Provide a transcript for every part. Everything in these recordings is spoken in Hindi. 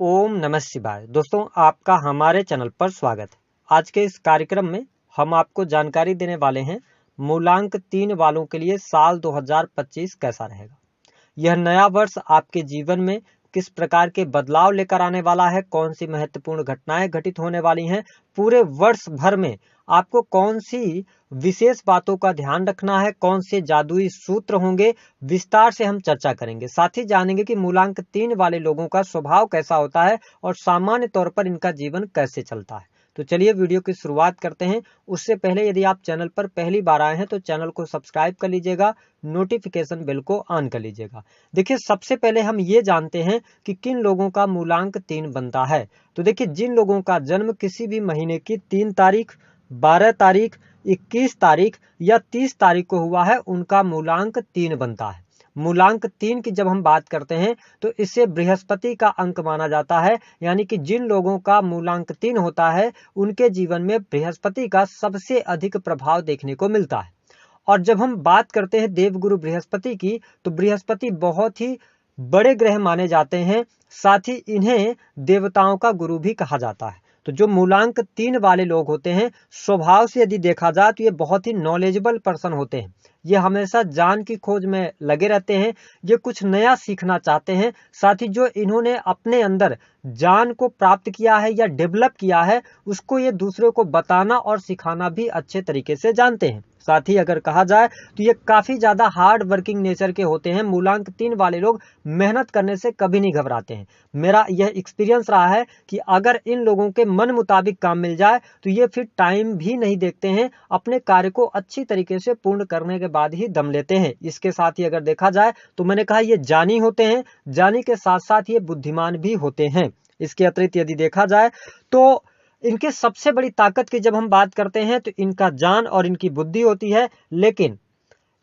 ओम नमः शिवाय। दोस्तों, आपका हमारे चैनल पर स्वागत है। आज के इस कार्यक्रम में हम आपको जानकारी देने वाले हैं मूलांक 3 वालों के लिए साल 2025 कैसा रहेगा। यह नया वर्ष आपके जीवन में किस प्रकार के बदलाव लेकर आने वाला है, कौन सी महत्वपूर्ण घटनाएं घटित होने वाली हैं, पूरे वर्ष भर में आपको कौन सी विशेष बातों का ध्यान रखना है, कौन से जादुई सूत्र होंगे, विस्तार से हम चर्चा करेंगे। साथ ही जानेंगे कि मूलांक 3 वाले लोगों का स्वभाव कैसा होता है और सामान्य तौर पर इनका जीवन कैसे चलता है। तो चलिए वीडियो की शुरुआत करते हैं। उससे पहले यदि आप चैनल पर पहली बार आए हैं तो चैनल को सब्सक्राइब कर लीजिएगा, नोटिफिकेशन बेल को ऑन कर लीजिएगा। देखिए, सबसे पहले हम ये जानते हैं कि किन लोगों का मूलांक 3 बनता है। तो देखिए, जिन लोगों का जन्म किसी भी महीने की 3 तारीख, 12 तारीख, 21 तारीख या 30 तारीख को हुआ है, उनका मूलांक 3 बनता है। मूलांक 3 की जब हम बात करते हैं तो इसे बृहस्पति का अंक माना जाता है, यानी कि जिन लोगों का मूलांक 3 होता है उनके जीवन में बृहस्पति का सबसे अधिक प्रभाव देखने को मिलता है। और जब हम बात करते हैं देवगुरु बृहस्पति की, तो बृहस्पति बहुत ही बड़े ग्रह माने जाते हैं, साथ ही इन्हें देवताओं का गुरु भी कहा जाता है। तो जो मूलांक 3 वाले लोग होते हैं, स्वभाव से यदि देखा जाए तो ये बहुत ही नॉलेजेबल पर्सन होते हैं। ये हमेशा ज्ञान की खोज में लगे रहते हैं, ये कुछ नया सीखना चाहते हैं। साथ ही जो इन्होंने अपने अंदर ज्ञान को प्राप्त किया है या डेवलप किया है, उसको ये दूसरे को बताना और सिखाना भी अच्छे तरीके से जानते हैं। साथ ही अगर कहा जाए तो ये काफी ज्यादा हार्ड वर्किंग नेचर के होते हैं। मूलांक 3 वाले लोग मेहनत करने से कभी नहीं घबराते हैं। मेरा यह एक्सपीरियंस रहा है कि अगर इन लोगों के मन मुताबिक काम मिल जाए तो ये फिर टाइम भी नहीं देखते हैं, अपने कार्य को अच्छी तरीके से पूर्ण करने के बाद ही दम लेते हैं। इसके साथ ही अगर देखा जाए तो मैंने कहा ये जानी होते हैं, जानी के साथ साथ ये बुद्धिमान भी होते हैं। इसके अतिरिक्त यदि देखा जाए तो इनके सबसे बड़ी ताकत की जब हम बात करते हैं तो इनका ज्ञान और इनकी बुद्धि होती है। लेकिन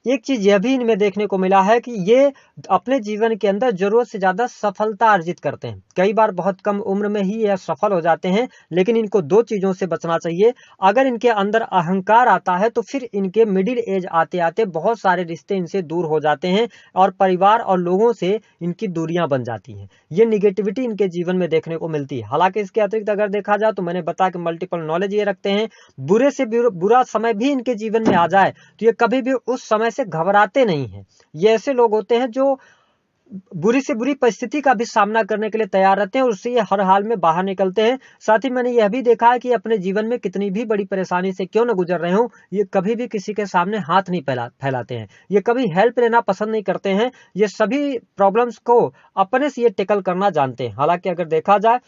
एक चीज यह भी इनमें देखने को मिला है कि ये अपने जीवन के अंदर जरूरत से ज्यादा सफलता अर्जित करते हैं। कई बार बहुत कम उम्र में ही यह सफल हो जाते हैं, लेकिन इनको दो चीजों से बचना चाहिए। अगर इनके अंदर अहंकार आता है तो फिर इनके मिडिल एज आते आते बहुत सारे रिश्ते इनसे दूर हो जाते हैं और परिवार और लोगों से इनकी दूरियां बन जाती हैं। ये निगेटिविटी इनके जीवन में देखने को मिलती है। हालांकि इसके अतिरिक्त अगर देखा जाए तो मैंने बताया कि मल्टीपल नॉलेज ये रखते हैं। बुरे से बुरा समय भी इनके जीवन में आ जाए तो ये कभी भी उस समय से घबराते नहीं हैं। ये ऐसे लोग होते हैं जो बुरी से बुरी परिस्थिति का भी सामना करने के लिए तैयार रहते हैं और उससे ये हर हाल में बाहर निकलते हैं। साथ ही मैंने यह भी देखा है कि अपने जीवन में कितनी भी बड़ी परेशानी से क्यों न गुजर रहे हों, ये कभी भी किसी के सामने हाथ नहीं फैलाते हैं। ये कभी हेल्प लेना पसंद नहीं करते हैं। ये सभी प्रॉब्लम्स को अपने से ये टेकल करना जानते हैं। हालांकि अगर देखा जाए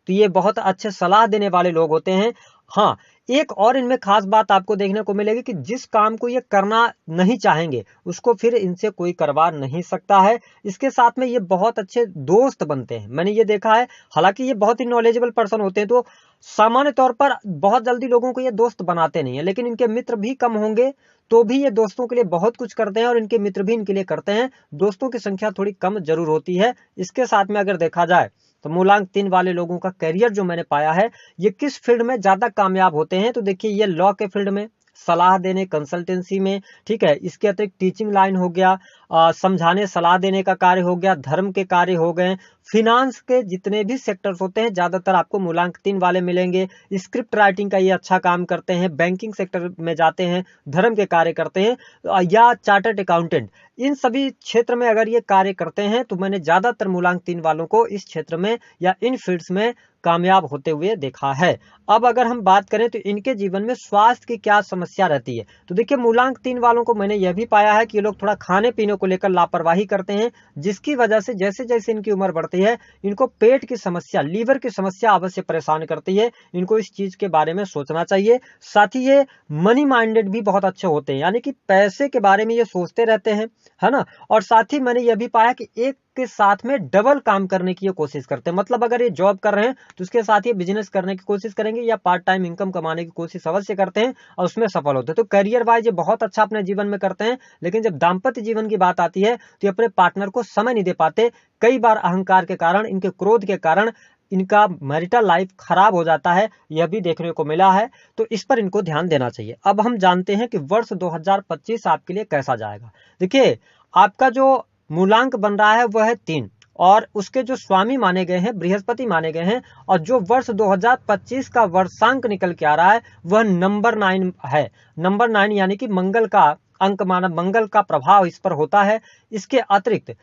तो ये बहुत अच्छे सलाह देने वाले लोग होते हैं। हाँ, एक और इनमें खास बात आपको देखने को मिलेगी कि जिस काम को ये करना नहीं चाहेंगे उसको फिर इनसे कोई करवा नहीं सकता है। इसके साथ में ये बहुत अच्छे दोस्त बनते हैं, मैंने ये देखा है। हालांकि ये बहुत ही नॉलेजेबल पर्सन होते हैं तो सामान्य तौर पर बहुत जल्दी लोगों को ये दोस्त बनाते नहीं है, लेकिन इनके मित्र भी कम होंगे तो भी ये दोस्तों के लिए बहुत कुछ करते हैं और इनके मित्र भी इनके लिए करते हैं। दोस्तों की संख्या थोड़ी कम जरूर होती है। इसके साथ में अगर देखा जाए तो मूलांक 3 वाले लोगों का करियर जो मैंने पाया है, ये किस फील्ड में ज्यादा कामयाब होते हैं, तो देखिए ये लॉ के फील्ड में, सलाह देने कंसल्टेंसी में, ठीक है। इसके अतिरिक्त टीचिंग लाइन हो गया, समझाने सलाह देने का कार्य हो गया, धर्म के कार्य हो गए, फिनांस के जितने भी सेक्टर्स होते हैं ज्यादातर आपको मूलांक 3 वाले मिलेंगे। स्क्रिप्ट राइटिंग का ये अच्छा काम करते हैं, बैंकिंग सेक्टर में जाते हैं, धर्म के कार्य करते हैं, या चार्टर्ड अकाउंटेंट, इन सभी क्षेत्र में अगर ये कार्य करते हैं तो मैंने ज्यादातर मूलांक 3 वालों को इस क्षेत्र में या इन फील्ड्स में कामयाब होते हुए देखा है। अब अगर हम बात करें तो इनके जीवन में स्वास्थ्य की क्या समस्या रहती है, तो देखिए मूलांक 3 वालों को मैंने यह भी पाया है कि ये लोग थोड़ा खाने पीने को लेकर लापरवाही करते हैं, जिसकी वजह से जैसे जैसे इनकी उम्र बढ़ती है इनको पेट की समस्या, लीवर की समस्या अवश्य परेशान करती है। इनको इस चीज के बारे में सोचना चाहिए। साथ ही ये मनी माइंडेड भी बहुत अच्छे होते हैं, यानी कि पैसे के बारे में ये सोचते रहते हैं, है ना। और साथ ही मैंने यह भी पाया कि एक के साथ में डबल काम करने की ये कोशिश करते हैं। मतलब अगर ये जॉब कर रहे हैं तो उसके साथ ये बिजनेस करने की कोशिश करेंगे या पार्ट टाइम इनकम कमाने की कोशिश अवश्य करते हैं और उसमें सफल होते हैं। तो करियर वाइज ये बहुत अच्छा अपने जीवन में करते हैं, लेकिन जब दाम्पत्य जीवन की बात आती है तो ये अपने पार्टनर को समय नहीं दे पाते। कई बार अहंकार के कारण, इनके क्रोध के कारण इनका मैरिटल लाइफ खराब हो जाता है, यह भी देखने को मिला है। तो इस पर इनको ध्यान देना चाहिए। अब हम जानते हैं कि वर्ष 2025 आपके लिए कैसा जाएगा। देखिए, आपका जो मूलांक बन रहा है वह है 3, और उसके जो स्वामी माने गए हैं बृहस्पति माने गए हैं, और जो वर्ष 2025 का वर्षांक निकल के आ रहा है वह नंबर 9 है। नंबर 9 यानी कि मंगल का अंक माना, मंगल का प्रभाव इस पर होता है। इसके अतिरिक्त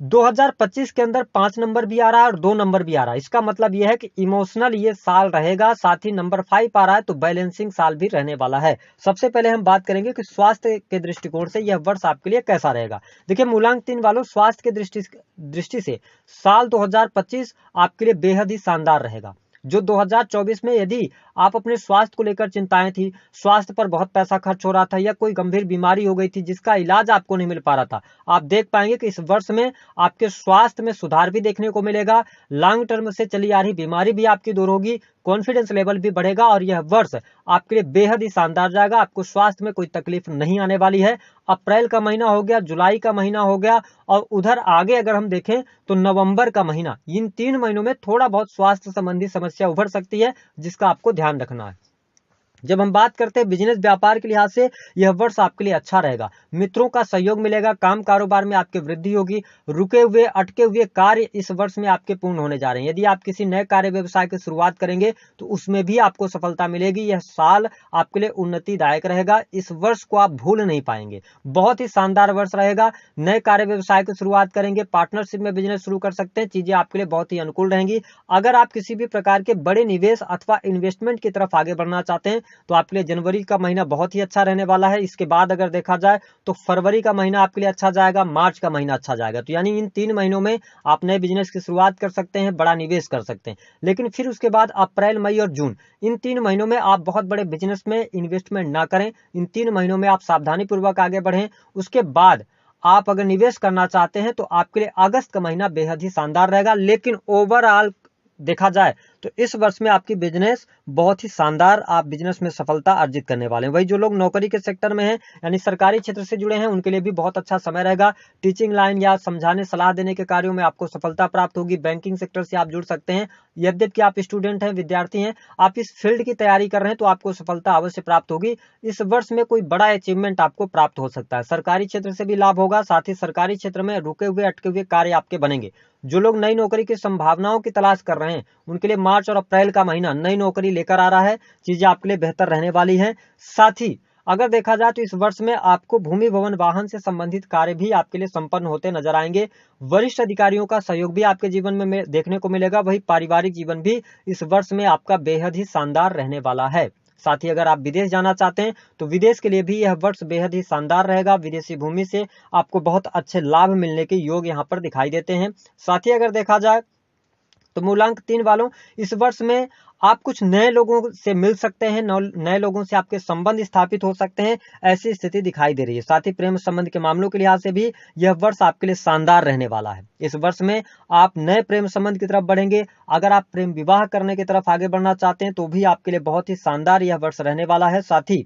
2025 के अंदर 5 नंबर भी आ रहा है और 2 नंबर भी आ रहा है। इसका मतलब यह है कि इमोशनल ये साल रहेगा, साथ ही नंबर 5 आ रहा है तो बैलेंसिंग साल भी रहने वाला है। सबसे पहले हम बात करेंगे कि स्वास्थ्य के दृष्टिकोण से यह वर्ष आपके लिए कैसा रहेगा। देखिए मूलांक 3 वालों, स्वास्थ्य के दृष्टि से साल 2025 आपके लिए बेहद ही शानदार रहेगा। जो 2024 में यदि आप अपने स्वास्थ्य को लेकर चिंताएं थी, स्वास्थ्य पर बहुत पैसा खर्च हो रहा था या कोई गंभीर बीमारी हो गई थी जिसका इलाज आपको नहीं मिल पा रहा था, आप देख पाएंगे कि इस वर्ष में आपके स्वास्थ्य में सुधार भी देखने को मिलेगा। लॉन्ग टर्म से चली आ रही बीमारी भी आपकी दूर होगी, कॉन्फिडेंस लेवल भी बढ़ेगा और यह वर्ष आपके लिए बेहद ही शानदार जाएगा। आपको स्वास्थ्य में कोई तकलीफ नहीं आने वाली है। अप्रैल का महीना हो गया, जुलाई का महीना हो गया और उधर आगे अगर हम देखें तो नवंबर का महीना, इन 3 महीनों में थोड़ा बहुत स्वास्थ्य संबंधी समस्या उभर सकती है जिसका आपको ध्यान रखना है। जब हम बात करते हैं बिजनेस व्यापार के लिहाज से, यह वर्ष आपके लिए अच्छा रहेगा। मित्रों का सहयोग मिलेगा, काम कारोबार में आपकी वृद्धि होगी, रुके हुए अटके हुए कार्य इस वर्ष में आपके पूर्ण होने जा रहे हैं। यदि आप किसी नए कार्य व्यवसाय की शुरुआत करेंगे तो उसमें भी आपको सफलता मिलेगी। यह साल आपके लिए उन्नतिदायक रहेगा, इस वर्ष को आप भूल नहीं पाएंगे। बहुत ही शानदार वर्ष रहेगा। नए कार्य व्यवसाय की शुरुआत करेंगे, पार्टनरशिप में बिजनेस शुरू कर सकते हैं, चीजें आपके लिए बहुत ही अनुकूल रहेंगी। अगर आप किसी भी प्रकार के बड़े निवेश अथवा इन्वेस्टमेंट की तरफ आगे बढ़ना चाहते हैं तो आपके लिए जनवरी का महीना बहुत ही अच्छा रहने वाला है। इसके बाद अगर देखा जाए तो फरवरी का महीना आपके लिए अच्छा जाएगा, मार्च का महीना अच्छा जाएगा। तो यानी इन 3 महीनों में आप नए बिजनेस की शुरुआत कर सकते हैं, बड़ा निवेश कर सकते हैं। लेकिन फिर उसके बाद अप्रैल, मई और जून, इन 3 महीनों में आप बहुत बड़े बिजनेस में इन्वेस्टमेंट ना करें। इन 3 महीनों में आप सावधानी पूर्वक आगे बढ़ें। उसके बाद आप अगर निवेश करना चाहते हैं तो आपके लिए अगस्त का महीना बेहद ही शानदार रहेगा। लेकिन ओवरऑल देखा जाए तो इस वर्ष में आपकी बिजनेस बहुत ही शानदार, आप बिजनेस में सफलता अर्जित करने वाले हैं। वही जो लोग नौकरी के सेक्टर में हैं यानी सरकारी क्षेत्र से जुड़े हैं उनके लिए भी बहुत अच्छा समय रहेगा। टीचिंग लाइन या समझाने सलाह देने के कार्यों में आपको सफलता प्राप्त होगी। बैंकिंग सेक्टर से आप जुड़ सकते हैं। यद्यपि आप स्टूडेंट हैं, विद्यार्थी हैं, आप इस फील्ड की तैयारी कर रहे हैं तो आपको सफलता अवश्य प्राप्त होगी। इस वर्ष में कोई बड़ा अचीवमेंट आपको प्राप्त हो सकता है। सरकारी क्षेत्र से भी लाभ होगा, साथ ही सरकारी क्षेत्र में रुके हुए अटके हुए कार्य आपके बनेंगे। जो लोग नई नौकरी की संभावनाओं की तलाश कर रहे हैं उनके लिए मार्च और अप्रैल का महीना नई नौकरी लेकर आ रहा है, चीजें आपके लिए बेहतर रहने वाली हैं। साथ ही अगर देखा जाए तो इस वर्ष में आपको भूमि भवन वाहन से संबंधित कार्य भी आपके लिए संपन्न होते नजर आएंगे। वरिष्ठ अधिकारियों का सहयोग भी आपके जीवन में देखने को मिलेगा। वही पारिवारिक जीवन भी इस वर्ष में आपका बेहद ही शानदार रहने वाला है। साथ ही अगर आप विदेश जाना चाहते हैं तो विदेश के लिए भी यह वर्ष बेहद ही शानदार रहेगा। विदेशी भूमि से आपको बहुत अच्छे लाभ मिलने के योग यहाँ पर दिखाई देते हैं। साथ ही अगर देखा जाए तो मूलांक 3 वालों, इस वर्ष में आप कुछ नए लोगों से मिल सकते हैं, नए लोगों से आपके संबंध स्थापित हो सकते हैं, ऐसी स्थिति दिखाई दे रही है। साथ ही प्रेम संबंध के मामलों के लिहाज से भी यह वर्ष आपके लिए शानदार रहने वाला है। इस वर्ष में आप नए प्रेम संबंध की तरफ बढ़ेंगे। अगर आप प्रेम विवाह करने की तरफ आगे बढ़ना चाहते हैं तो भी आपके लिए बहुत ही शानदार यह वर्ष रहने वाला है। साथ ही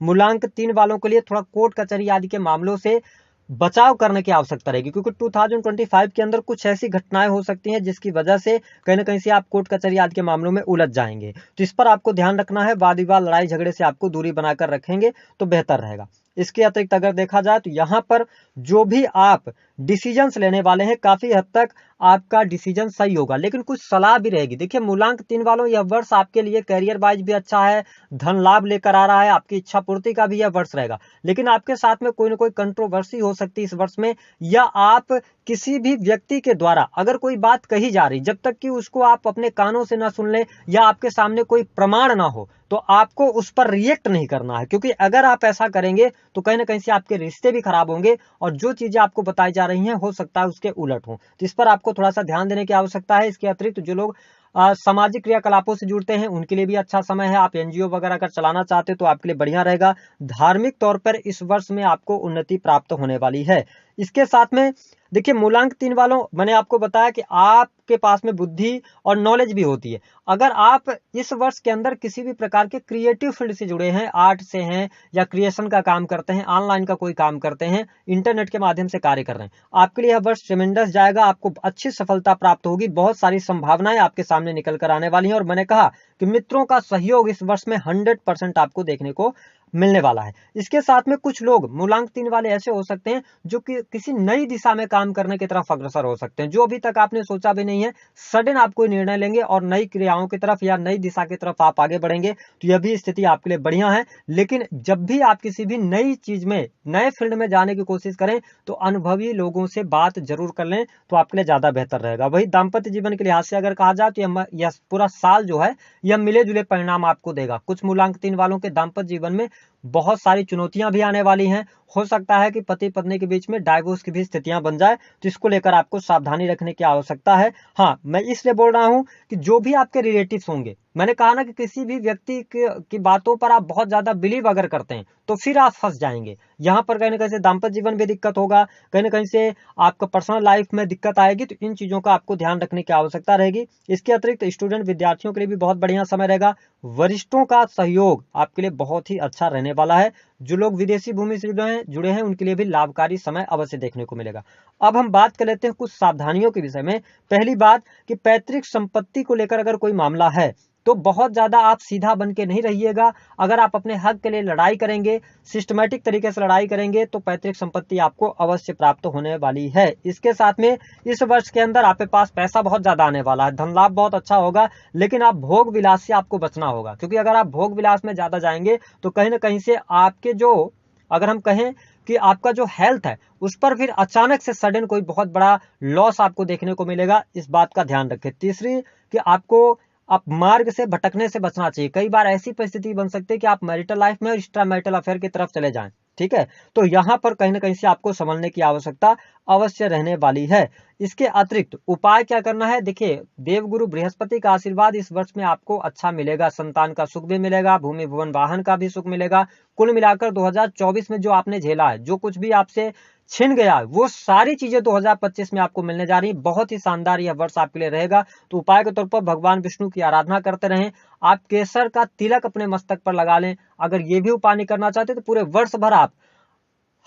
मूलांक 3 वालों के लिए थोड़ा कोर्ट कचहरी आदि के मामलों से बचाव करने की आवश्यकता रहेगी, क्योंकि 2025 के अंदर कुछ ऐसी घटनाएं हो सकती हैं जिसकी वजह से कहीं ना कहीं से आप कोर्ट कचहरी आदि के मामलों में उलझ जाएंगे। तो इस पर आपको ध्यान रखना है। वाद विवाद, लड़ाई झगड़े से आपको दूरी बनाकर रखेंगे तो बेहतर रहेगा। इसके अतिरिक्त अगर देखा जाए तो यहाँ पर जो भी आप डिसीजंस लेने वाले हैं काफी हद तक आपका डिसीजन सही होगा, लेकिन कुछ सलाह भी रहेगी। देखिए मूलांक 3 वालों, यह वर्ष आपके लिए करियर वाइज भी अच्छा है, धन लाभ लेकर आ रहा है, आपकी इच्छा पूर्ति का भी यह वर्ष रहेगा। लेकिन आपके साथ में कोई ना कोई कंट्रोवर्सी हो सकती है इस वर्ष में, या आप किसी भी व्यक्ति के द्वारा अगर कोई बात कही जा रही, जब तक कि उसको आप अपने कानों से ना सुन लें या आपके सामने कोई प्रमाण ना हो तो आपको उस पर रिएक्ट नहीं करना है। क्योंकि अगर आप ऐसा करेंगे तो कहीं ना कहीं से आपके रिश्ते भी खराब होंगे और जो चीजें आपको बताई जा रही हैं हो सकता है उसके उलट हो। तो इस पर आपको थोड़ा सा ध्यान देने की आवश्यकता है। इसके अतिरिक्त जो लोग सामाजिक क्रियाकलापों से जुड़ते हैं उनके लिए भी अच्छा समय है। आप एनजीओ वगैरह अगर चलाना चाहते हो तो आपके लिए बढ़िया रहेगा। धार्मिक तौर पर इस वर्ष में आपको उन्नति प्राप्त होने वाली है। इसके साथ में देखिए मूलांक 3 वालों, मैंने आपको बताया कि आपके पास में बुद्धि और नॉलेज भी होती है। अगर आप इस वर्ष के अंदर किसी भी प्रकार के क्रिएटिव फील्ड से जुड़े हैं, आर्ट से हैं या क्रिएशन का काम करते हैं, ऑनलाइन का कोई काम करते हैं, इंटरनेट के माध्यम से कार्य कर रहे हैं, आपके लिए यह वर्ष ट्रेमेंडस जाएगा। आपको अच्छी सफलता प्राप्त होगी, बहुत सारी संभावनाएं आपके सामने निकल कर आने वाली हैं। और मैंने कहा कि मित्रों का सहयोग इस वर्ष में 100% आपको देखने को मिलने वाला है। इसके साथ में कुछ लोग मूलांक 3 वाले ऐसे हो सकते हैं जो कि किसी नई दिशा में काम करने की तरफ अग्रसर हो सकते हैं, जो अभी तक आपने सोचा भी नहीं है। सडन आप कोई निर्णय लेंगे और नई क्रियाओं की तरफ या नई दिशा की तरफ आप आगे बढ़ेंगे, तो यह भी स्थिति आपके लिए बढ़िया है। लेकिन जब भी आप किसी भी नई चीज में, नए फील्ड में जाने की कोशिश करें, तो अनुभवी लोगों से बात जरूर कर लें, तो आपके लिए ज्यादा बेहतर रहेगा। वही दाम्पत्य जीवन के लिहाज से अगर कहा जाए तो यह पूरा साल जो है यह मिले जुले परिणाम आपको देगा। कुछ मूलांक 3 वालों के दाम्पत्य जीवन में बहुत सारी चुनौतियां भी आने वाली हैं। हो सकता है कि पति पत्नी के बीच में डाइवोर्स की भी स्थितियां बन जाए, तो इसको लेकर आपको सावधानी रखने की आवश्यकता है। हाँ, मैं इसलिए बोल रहा हूं कि जो भी आपके रिलेटिव्स होंगे, मैंने कहा ना कि किसी भी व्यक्ति की बातों पर आप बहुत ज्यादा बिलीव अगर करते हैं तो फिर आप फंस जाएंगे। यहाँ पर कहीं ना कहीं से दाम्पत्य जीवन में दिक्कत होगा, कहीं ना कहीं से आपका पर्सनल लाइफ में दिक्कत आएगी, तो इन चीजों का आपको ध्यान रखने की आवश्यकता रहेगी। इसके अतिरिक्त स्टूडेंट विद्यार्थियों के लिए भी बहुत बढ़िया समय रहेगा। वरिष्ठों का सहयोग आपके लिए बहुत ही अच्छा रहने वाला है। जो लोग विदेशी भूमि से जुड़े हैं उनके लिए भी लाभकारी समय अवश्य देखने को मिलेगा। अब हम बात कर लेते हैं कुछ सावधानियों के विषय में। पहली बात कि पैतृक संपत्ति को लेकर अगर कोई मामला है तो बहुत ज्यादा आप सीधा बन के नहीं रहिएगा। अगर आप अपने हक के लिए लड़ाई करेंगे, सिस्टमैटिक तरीके से लड़ाई करेंगे, तो पैतृक संपत्ति आपको अवश्य प्राप्त होने वाली है। इसके साथ में इस वर्ष के अंदर आपके पास पैसा बहुत ज्यादा आने वाला है, धन लाभ बहुत अच्छा होगा। लेकिन आप भोग विलास से आपको बचना होगा, क्योंकि अगर आप भोग विलास में ज्यादा जाएंगे तो कहीं ना कहीं से आपके जो, अगर हम कहें कि आपका जो हेल्थ है उस पर फिर अचानक से सडन कोई बहुत बड़ा लॉस आपको देखने को मिलेगा। इस बात का ध्यान रखें। तीसरी कि आपको आप मार्ग से भटकने से बचना चाहिए। कई बार ऐसी परिस्थिति बन सकती है कि आप मैरिटल लाइफ में और एक्स्ट्रा मैरिटल अफेयर की तरफ चले जाएं, ठीक है, तो यहां पर कहीं ना कहीं से आपको संभलने की आवश्यकता अवश्य रहने वाली है। इसके अतिरिक्त उपाय क्या करना है, देखिए, देवगुरु बृहस्पति का आशीर्वाद इस वर्ष में आपको अच्छा मिलेगा। संतान का सुख भी मिलेगा, भूमि भवन वाहन का भी सुख मिलेगा। कुल मिलाकर 2024 में जो आपने झेला है, जो कुछ भी आपसे छिन गया, वो सारी चीजें 2025 में आपको मिलने जा रही है। बहुत ही शानदार यह वर्ष आपके लिए रहेगा। तो उपाय के तौर पर भगवान विष्णु की आराधना करते रहें। आप केसर का तिलक अपने मस्तक पर लगा लें। अगर ये भी उपाय नहीं करना चाहते तो पूरे वर्ष भर आप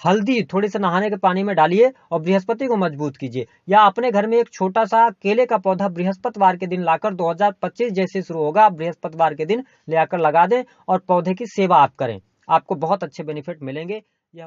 हल्दी थोड़ी सी नहाने के पानी में डालिए और बृहस्पति को मजबूत कीजिए। या अपने घर में एक छोटा सा केले का पौधा बृहस्पतिवार के दिन लाकर, 2025 जैसे शुरू होगा, बृहस्पतिवार के दिन ले आकर लगा दें और पौधे की सेवा आप करें। आपको बहुत अच्छे बेनिफिट मिलेंगे। यह